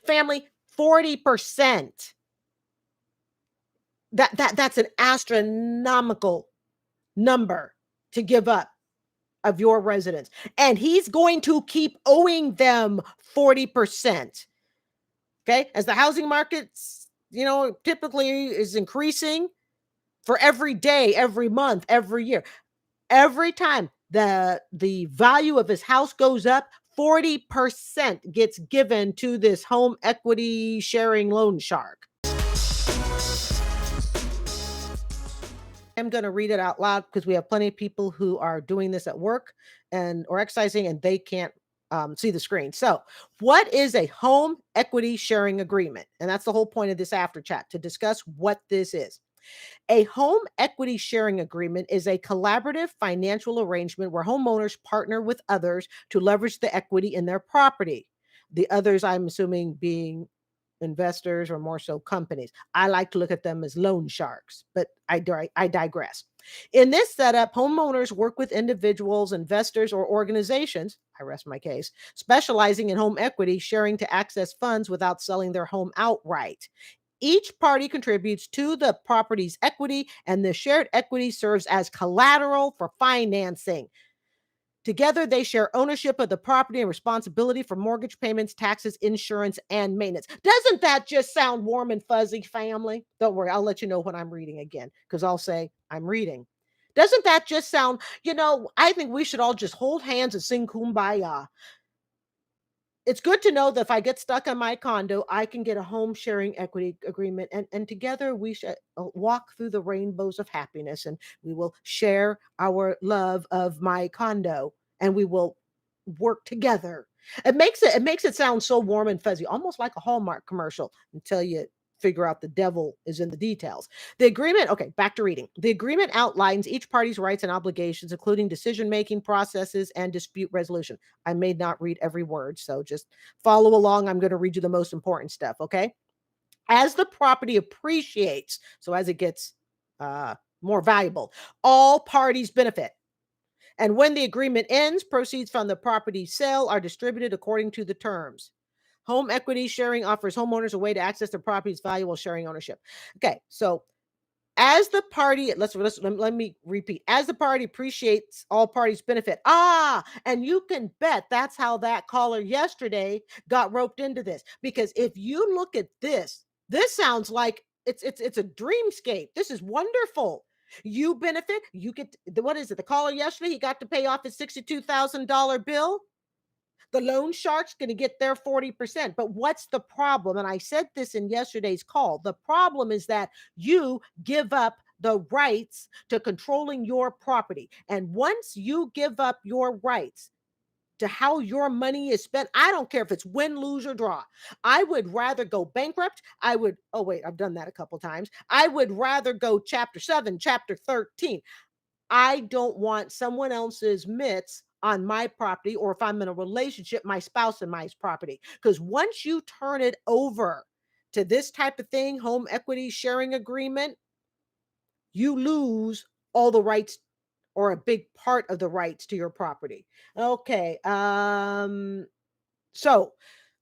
Family, 40%. That's an astronomical number to give up of your residence. And he's going to keep owing them 40%. Okay. As the housing markets, typically is increasing for every day, every month, every year, every time the value of his house goes up, 40% gets given to this home equity sharing loan shark. I'm going to read it out loud because we have plenty of people who are doing this at work or exercising, and they can't see the screen. So, what is a home equity sharing agreement? And that's the whole point of this after chat, to discuss what this is. A home equity sharing agreement is a collaborative financial arrangement where homeowners partner with others to leverage the equity in their property. The others, I'm assuming, being investors or more so companies. I like to look at them as loan sharks, but I digress. In this setup, homeowners work with individuals, investors, or organizations, I rest my case, specializing in home equity, sharing to access funds without selling their home outright. Each party contributes to the property's equity, and the shared equity serves as collateral for financing. Together, they share ownership of the property and responsibility for mortgage payments, taxes, insurance, and maintenance. Doesn't that just sound warm and fuzzy, family? Don't worry, I'll let you know when I'm reading again, because I'll say I'm reading. Doesn't that just sound, I think we should all just hold hands and sing Kumbaya. It's good to know that if I get stuck on my condo, I can get a home sharing equity agreement, and together we should walk through the rainbows of happiness, and we will share our love of my condo, and we will work together. It makes it sound so warm and fuzzy, almost like a Hallmark commercial, until you figure out the devil is in the details. The agreement, okay, back to reading. The agreement outlines each party's rights and obligations, including decision-making processes and dispute resolution. I may not read every word, so just follow along. I'm going to read you the most important stuff, okay? As the property appreciates, so as it gets more valuable, all parties benefit. And when the agreement ends, proceeds from the property sale are distributed according to the terms. Home equity sharing offers homeowners a way to access their property's value while sharing ownership. Okay, so as the party, let me repeat. As the party appreciates, all parties benefit. And you can bet that's how that caller yesterday got roped into this. Because if you look at this sounds like it's a dreamscape. This is wonderful. You benefit. You get what is it? The caller yesterday, he got to pay off his $62,000 bill. The loan shark's going to get their 40%. But what's the problem? And I said this in yesterday's call. The problem is that you give up the rights to controlling your property. And once you give up your rights to how your money is spent, I don't care if it's win, lose, or draw. I would rather go bankrupt. Oh, wait, I've done that a couple times. I would rather go chapter 7, chapter 13. I don't want someone else's mitts on my property, or if I'm in a relationship, my spouse and my property. Because once you turn it over to this type of thing, home equity sharing agreement, you lose all the rights or a big part of the rights to your property. Okay. So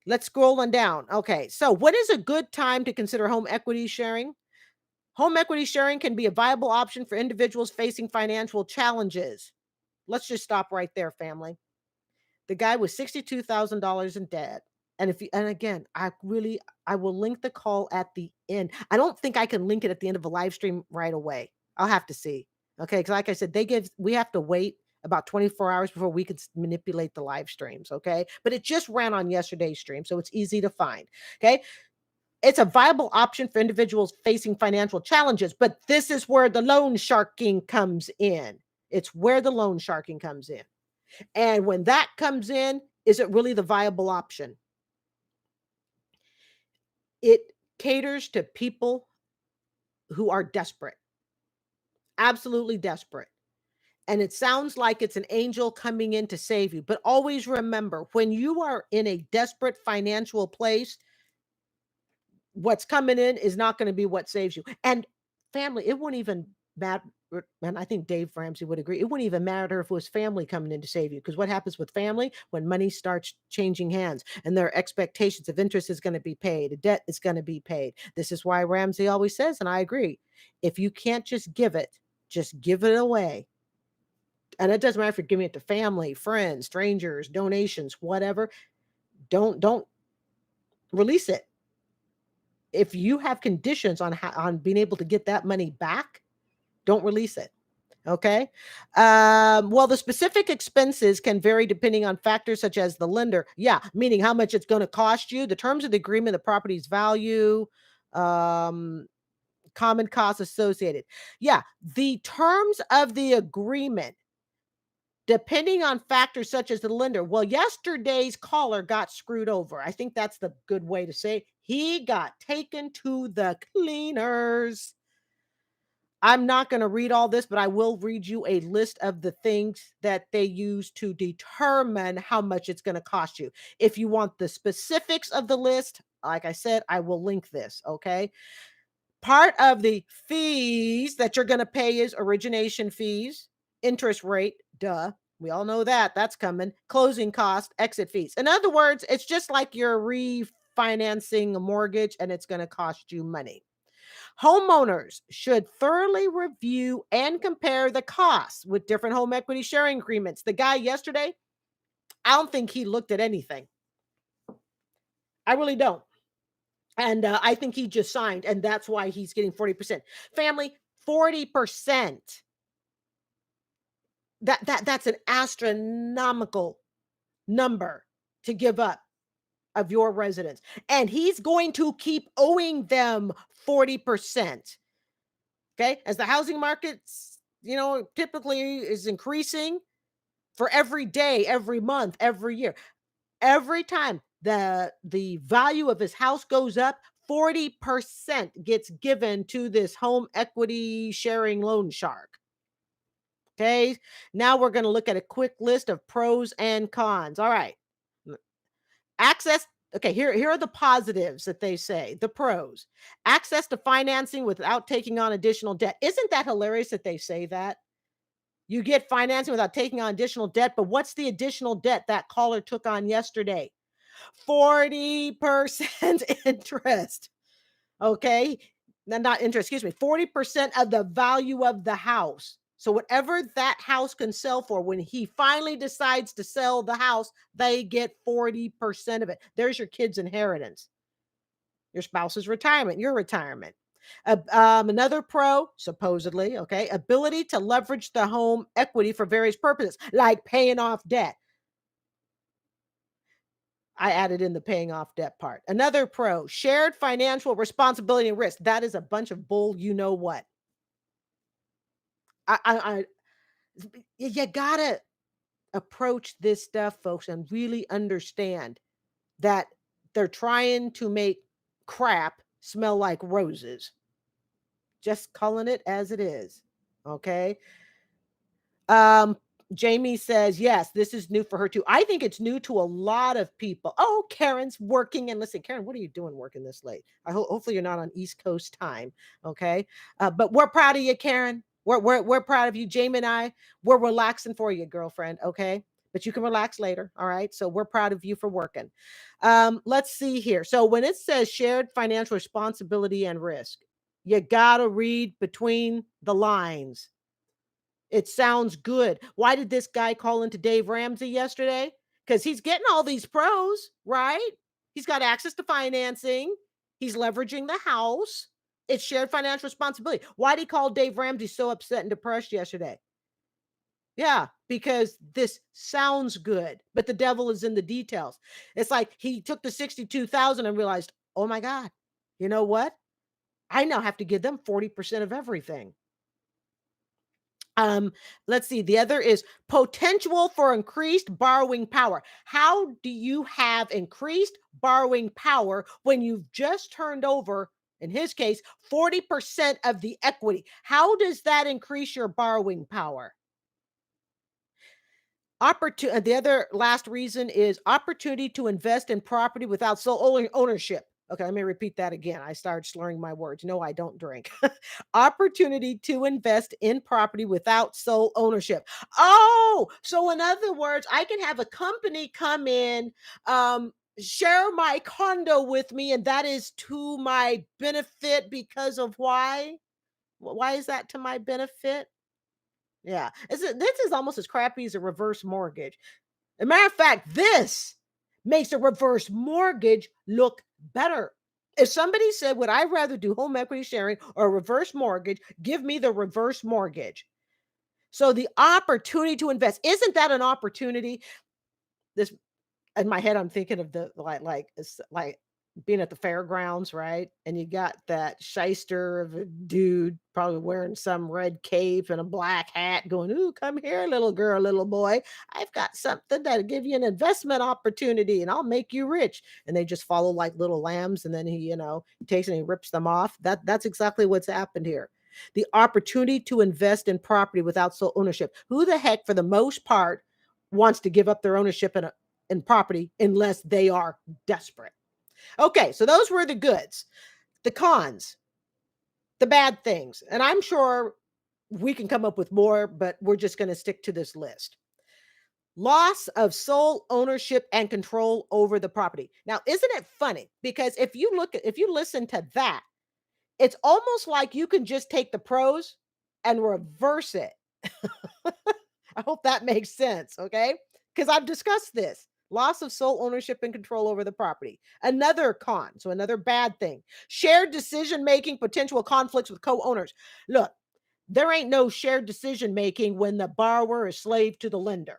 let's scroll on down. Okay. So when is a good time to consider home equity sharing? Home equity sharing can be a viable option for individuals facing financial challenges. Let's just stop right there, family. The guy was $62,000 in debt. And again, I will link the call at the end. I don't think I can link it at the end of a live stream right away. I'll have to see. Okay. Because like I said, we have to wait about 24 hours before we can manipulate the live streams. Okay. But it just ran on yesterday's stream. So it's easy to find. Okay. It's a viable option for individuals facing financial challenges, but this is where the loan sharking comes in. It's where the loan sharking comes in. And when that comes in, is it really the viable option? It caters to people who are desperate, absolutely desperate. And it sounds like it's an angel coming in to save you. But always remember, when you are in a desperate financial place, what's coming in is not going to be what saves you. And family, it won't even Matt, and I think Dave Ramsey would agree. It wouldn't even matter if it was family coming in to save you, because what happens with family when money starts changing hands and their expectations of interest is going to be paid, a debt is going to be paid. This is why Ramsey always says, and I agree, if you can't just give it, just give it away. And it doesn't matter if you're giving it to family, friends, strangers, donations, whatever. Don't release it. If you have conditions on being able to get that money back, don't release it. Okay. Well, the specific expenses can vary depending on factors such as the lender. Yeah, meaning how much it's going to cost you, the terms of the agreement, the property's value, um, common costs associated. Yeah, the terms of the agreement, depending on factors such as the lender. Well, yesterday's caller got screwed over. I think that's the good way to say it. He got taken to the cleaners. I'm not going to read all this, but I will read you a list of the things that they use to determine how much it's going to cost you. If you want the specifics of the list, like I said, I will link this. Okay. Part of the fees that you're going to pay is origination fees, interest rate, duh. We all know that. That's coming. Closing cost, exit fees. In other words, it's just like you're refinancing a mortgage and it's going to cost you money. Homeowners should thoroughly review and compare the costs with different home equity sharing agreements. The guy yesterday, I don't think he looked at anything. I really don't. And I think he just signed, and that's why he's getting 40%. Family, 40%. That's an astronomical number to give up of your residence. And he's going to keep owing them 40%. Okay. As the housing markets, typically is increasing for every day, every month, every year, every time the value of his house goes up, 40% gets given to this home equity sharing loan shark. Okay. Now we're going to look at a quick list of pros and cons. All right. Access. Okay, here are the positives that they say. The pros: access to financing without taking on additional debt. Isn't that hilarious that they say that? You get financing without taking on additional debt, but what's the additional debt that caller took on yesterday? 40% interest. Okay? Not interest, excuse me. 40% of the value of the house. So whatever that house can sell for, when he finally decides to sell the house, they get 40% of it. There's your kid's inheritance, your spouse's retirement, your retirement. Another pro, supposedly, okay, ability to leverage the home equity for various purposes, like paying off debt. I added in the paying off debt part. Another pro, shared financial responsibility and risk. That is a bunch of bull, you know what? I you gotta approach this stuff, folks, and really understand that they're trying to make crap smell like roses. Just calling it as it is. Okay. Um, Jamie says, yes, this is new for her too. I think it's new to a lot of people. Oh, Karen's working. And listen, Karen, what are you doing working this late? Hopefully you're not on East Coast time. Okay. But we're proud of you, Karen. We're proud of you. Jamie and I, we're relaxing for you, girlfriend. Okay. But you can relax later. All right. So we're proud of you for working. Let's see here. So when it says shared financial responsibility and risk, you got to read between the lines. It sounds good. Why did this guy call into Dave Ramsey yesterday? Because he's getting all these pros, right? He's got access to financing. He's leveraging the house. It's shared financial responsibility. Why did he call Dave Ramsey so upset and depressed yesterday? Yeah, because this sounds good, but the devil is in the details. It's like he took the 62,000 and realized, oh my God, you know what? I now have to give them 40% of everything. Um, let's see. The other is potential for increased borrowing power. How do you have increased borrowing power when you've just turned over, in his case, 40% of the equity? How does that increase your borrowing power? The other last reason is opportunity to invest in property without sole ownership. Okay, let me repeat that again. I started slurring my words. No, I don't drink. Opportunity to invest in property without sole ownership. Oh, so in other words, I can have a company come in, share my condo with me, and that is to my benefit because of why? Why is that to my benefit? Yeah, this is almost as crappy as a reverse mortgage. As a matter of fact, this makes a reverse mortgage look better. If somebody said, would I rather do home equity sharing or a reverse mortgage? Give me the reverse mortgage. So the opportunity to invest, isn't that an opportunity? This in my head, I'm thinking of the like it's like being at the fairgrounds, right? And you got that shyster of a dude probably wearing some red cape and a black hat going, "Ooh, come here, little girl, little boy. I've got something that'll give you an investment opportunity and I'll make you rich." And they just follow like little lambs. And then he takes and he rips them off. That's exactly what's happened here. The opportunity to invest in property without sole ownership. Who the heck, for the most part, wants to give up their ownership in property unless they are desperate? Okay, so those were the goods. The cons, the bad things. And I'm sure we can come up with more, but we're just going to stick to this list. Loss of sole ownership and control over the property. Now, isn't it funny? Because if you listen to that, it's almost like you can just take the pros and reverse it. I hope that makes sense, okay? Because I've discussed this. Loss of sole ownership and control over the property. Another con, so another bad thing. Shared decision making, potential conflicts with co owners. Look, there ain't no shared decision making when the borrower is slave to the lender.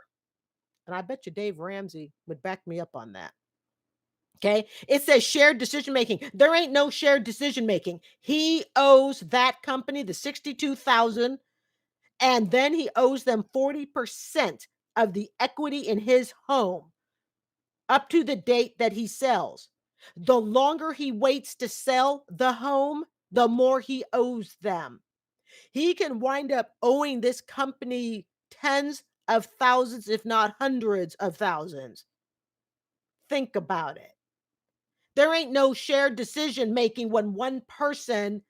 And I bet you Dave Ramsey would back me up on that. Okay. It says shared decision making. There ain't no shared decision making. He owes that company the 62,000, and then he owes them 40% of the equity in his home up to the date that he sells. The longer he waits to sell the home, the more he owes them. He can wind up owing this company tens of thousands, if not hundreds of thousands. Think about it. There ain't no shared decision making when one person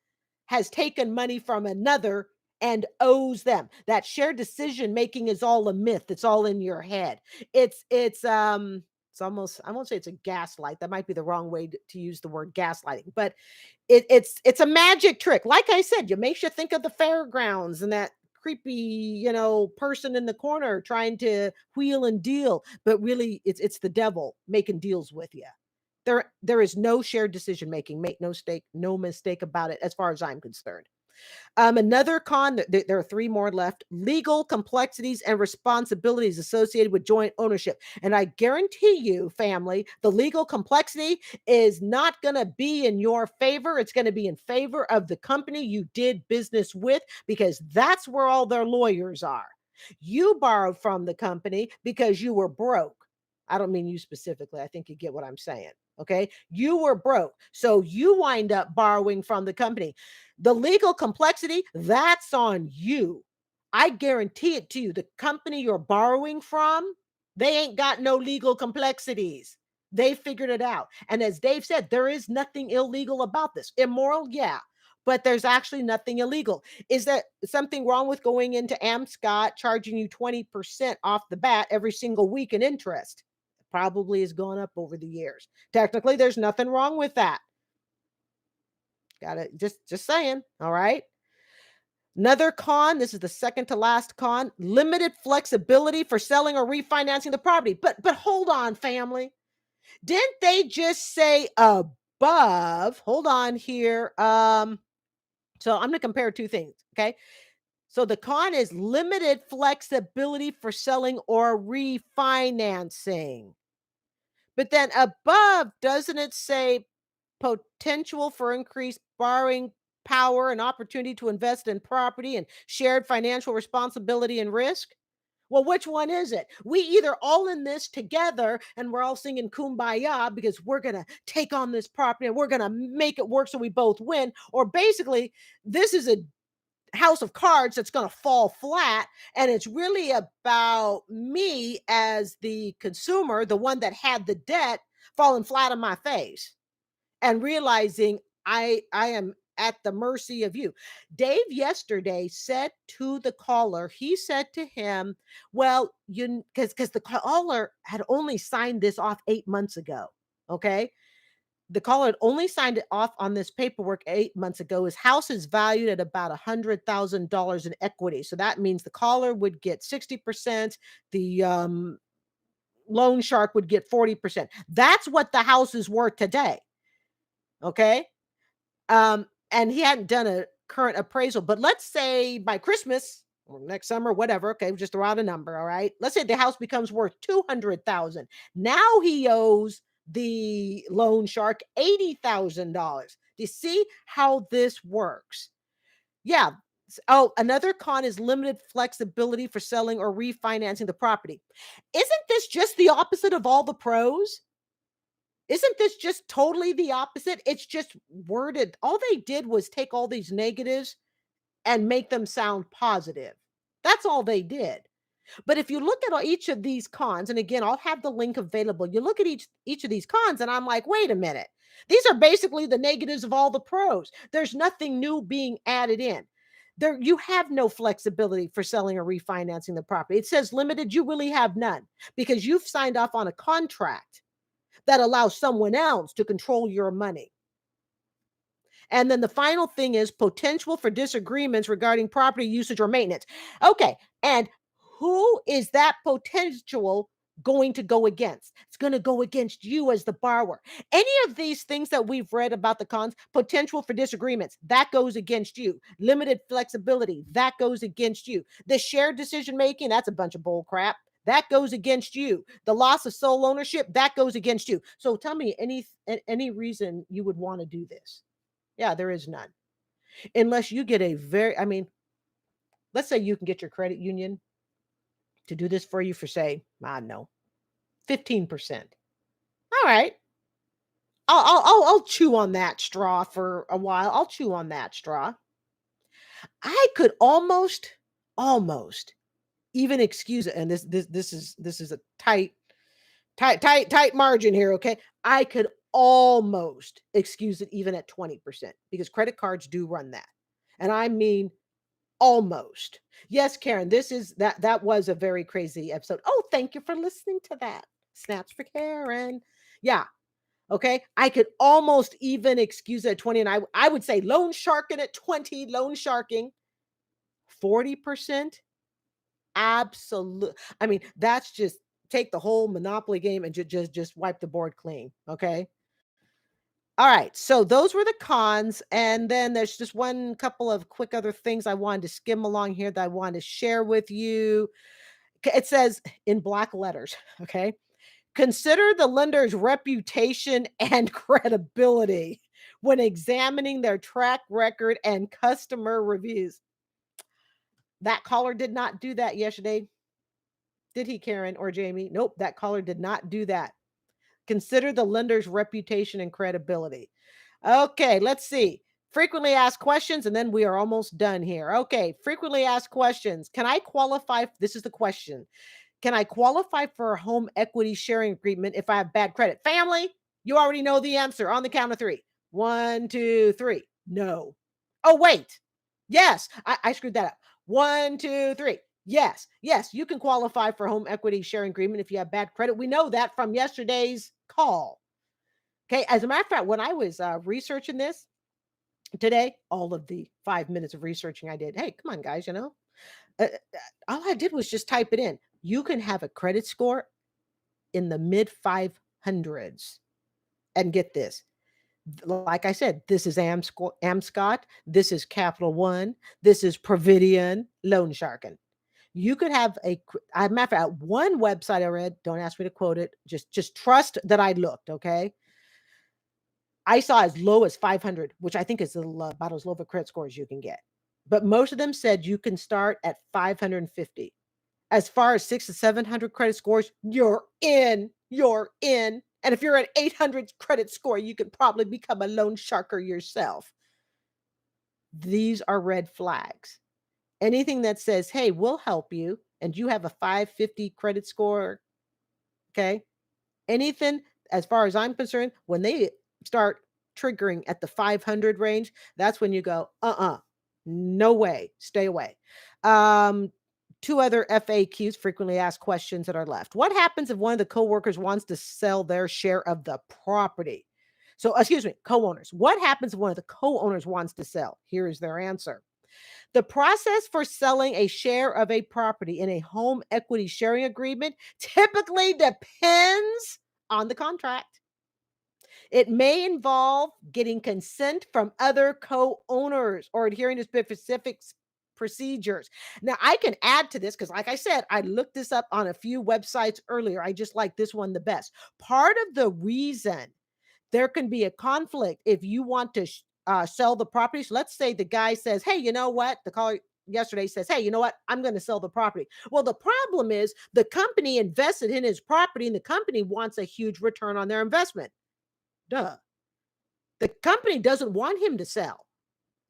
has taken money from another and owes them. That shared decision making is all a myth. It's all in your head. It's almost, I won't say it's a gaslight. That might be the wrong way to use the word gaslighting, but it's a magic trick. Like I said, it makes you think of the fairgrounds and that creepy, person in the corner trying to wheel and deal, but really it's the devil making deals with you. There is no shared decision making. Make no mistake about it, as far as I'm concerned. Another con, there are three more left: legal complexities and responsibilities associated with joint ownership. And I guarantee you, family, the legal complexity is not going to be in your favor. It's going to be in favor of the company you did business with, because that's where all their lawyers are. You borrowed from the company because you were broke. I don't mean you specifically. I think you get what I'm saying. Okay. You were broke. So you wind up borrowing from the company. The legal complexity, that's on you. I guarantee it to you. The company you're borrowing from, they ain't got no legal complexities. They figured it out. And as Dave said, there is nothing illegal about this. Immoral, yeah, but there's actually nothing illegal. Is there something wrong with going into Amscot charging you 20% off the bat every single week in interest? Probably has gone up over the years. Technically, there's nothing wrong with that. Got it. Just saying. All right. Another con, this is the second to last con: limited flexibility for selling or refinancing the property. But hold on, family. Didn't they just say above? Hold on here. So I'm going to compare two things, okay? So the con is limited flexibility for selling or refinancing. But then above, doesn't it say potential for increased borrowing power and opportunity to invest in property and shared financial responsibility and risk? Well, which one is it? We either all in this together and we're all singing kumbaya because we're going to take on this property and we're going to make it work so we both win. Or basically, this is a house of cards that's going to fall flat. And it's really about me as the consumer, the one that had the debt, falling flat on my face. and realizing I am at the mercy of you. Dave yesterday said to the caller, he said to him, well, you because the caller had only signed this off 8 months ago. Okay. The caller had only signed it off on this paperwork 8 months ago. His house is valued at about $100,000 in equity. So that means the caller would get 60%. The loan shark would get 40%. That's what the house is worth today. Okay. And he hadn't done a current appraisal, but let's say by Christmas or next summer, whatever. Okay, just throw out a number. All right. Let's say the house becomes worth 200,000. Now he owes the loan shark $80,000. Do you see how this works? Yeah. Oh, another con is limited flexibility for selling or refinancing the property. Isn't this just the opposite of all the pros? Isn't this just totally the opposite? It's just worded. All they did was take all these negatives and make them sound positive. That's all they did. But if you look at each of these cons, and again, I'll have the link available. You look at each of these cons, and I'm like, wait a minute. These are basically the negatives of all the pros. There's nothing new being added in. There, you have no flexibility for selling or refinancing the property. It says limited, you really have none because you've signed off on a contract that allows someone else to control your money. And then the final thing is potential for disagreements regarding property usage or maintenance. Okay. And who is that potential going to go against? It's going to go against you as the borrower. Any of these things that we've read about the cons, potential for disagreements, that goes against you. Limited flexibility, that goes against you. The shared decision making, that's a bunch of bull crap. That goes against you. The loss of sole ownership, that goes against you. So tell me any reason you would want to do this. Yeah, there is none. Unless you get a very, I mean, let's say you can get your credit union to do this for you for, say, I don't know, 15%. All right. I'll chew on that straw for a while. I'll chew on that straw. I could almost even excuse it. And this is a tight margin here. Okay. I could almost excuse it even at 20% because credit cards do run that. And I mean, almost. Yes, Karen, that was a very crazy episode. Oh, thank you for listening to that. Snaps for Karen. Yeah. Okay. I could almost even excuse it at 20. And I would say loan sharking at 20, loan sharking 40%. Absolute. I mean, that's just take the whole Monopoly game and just wipe the board clean. Okay. All right. So those were the cons. And then there's just one couple of quick other things I wanted to skim along here that I wanted to share with you. It says in black letters, okay, consider the lender's reputation and credibility when examining their track record and customer reviews. That caller did not do that yesterday. Did he, Karen or Jamie? Nope, that caller did not do that. Consider the lender's reputation and credibility. Okay, let's see. Frequently asked questions, and then we are almost done here. Okay, frequently asked questions. Can I qualify? This is the question. Can I qualify for a home equity sharing agreement if I have bad credit? Family, you already know the answer on the count of three. 1, 2, 3. No. Oh, wait. Yes, I screwed that up. 1, 2, 3. Yes, yes, you can qualify for home equity sharing agreement if you have bad credit. We know that from yesterday's call. Okay, as a matter of fact, when I was researching this today, all of the 5 minutes of researching I did, hey, come on, guys, all I did was just type it in. You can have a credit score in the mid 500s. And get this, like I said, this is Amscot, this is Capital One, this is Providian, Loan Sharkin. You could have a matter of fact, one website I read, don't ask me to quote it, just trust that I looked, okay? I saw as low as 500, which I think is about as low of a credit score as you can get. But most of them said you can start at 550. As far as 600 to 700 credit scores, you're in. You're in. And if you're at 800 credit score, you could probably become a loan sharker yourself. These are red flags. Anything that says, hey, we'll help you, and you have a 550 credit score, okay? Anything, as far as I'm concerned, when they start triggering at the 500 range, that's when you go, no way, stay away. Um, Two other FAQs, frequently asked questions that are left. What happens if one of the coworkers wants to sell their share of the property? So, excuse me, co-owners. What happens if one of the co-owners wants to sell? Here is their answer. The process for selling a share of a property in a home equity sharing agreement typically depends on the contract. It may involve getting consent from other co-owners or adhering to specific procedures. Now, I can add to this because, like I said, I looked this up on a few websites earlier. I just like this one the best. Part of the reason there can be a conflict if you want to sell the property. So let's say the guy says, "Hey, you know what?" The caller yesterday says, "Hey, you know what? I'm going to sell the property." Well, the problem is the company invested in his property and the company wants a huge return on their investment. Duh. The company doesn't want him to sell.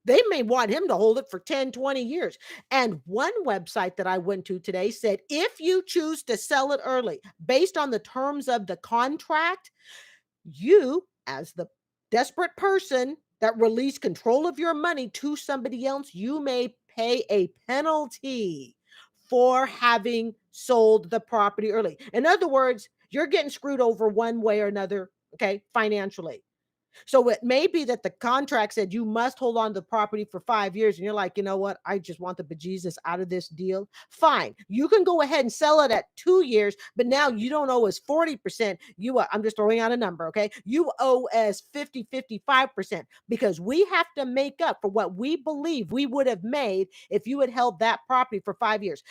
They may want him to hold it for 10, 20 years. And one website that I went to today said if you choose to sell it early, based on the terms of the contract, you, as the desperate person that released control of your money to somebody else, you may pay a penalty for having sold the property early. In other words, you're getting screwed over one way or another, okay, financially. So it may be that the contract said you must hold on to the property for 5 years, and you're like, you know what? I just want the bejesus out of this deal. Fine. You can go ahead and sell it at 2 years, but now you don't owe us 40%. I'm just throwing out a number, okay? You owe us 50, 55% because we have to make up for what we believe we would have made if you had held that property for 5 years.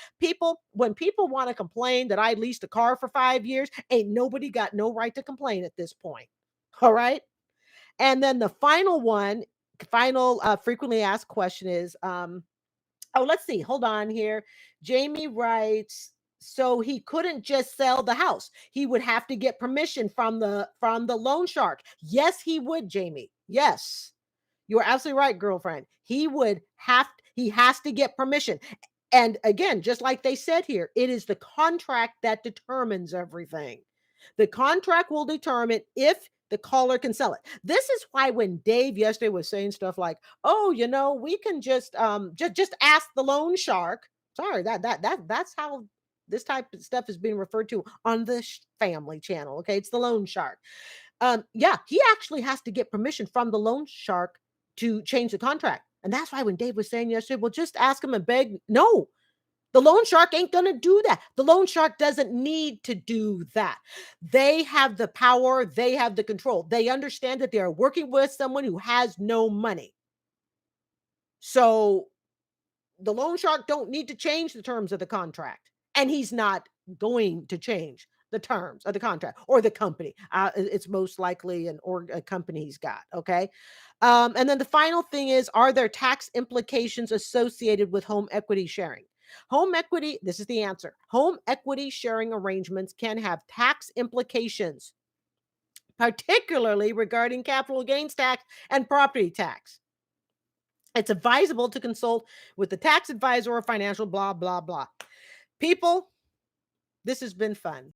When people want to complain that I leased a car for 5 years, ain't nobody got no right to complain at this point. All right. And then the final frequently asked question is, let's see, hold on here. Jamie writes, so he couldn't just sell the house. He would have to get permission from the loan shark. Yes, he would, Jamie. Yes. You're absolutely right, girlfriend. He has to get permission. And again, just like they said here, it is the contract that determines everything. The contract will determine if the caller can sell it. This is why when Dave yesterday was saying stuff like, "Oh, we can just ask the loan shark." Sorry, that's how this type of stuff is being referred to on the family channel. Okay, it's the loan shark. Yeah, he actually has to get permission from the loan shark to change the contract. And that's why when Dave was saying yesterday, well, just ask him and beg. No, the loan shark ain't going to do that. The loan shark doesn't need to do that. They have the power. They have the control. They understand that they are working with someone who has no money. So the loan shark don't need to change the terms of the contract. And he's not going to change the terms of the contract or the company. It's most likely a company he's got. Okay. And then the final thing is, are there tax implications associated with home equity sharing? Home equity, this is the answer. Home equity sharing arrangements can have tax implications, particularly regarding capital gains tax and property tax. It's advisable to consult with the tax advisor or financial blah, blah, blah. People, this has been fun.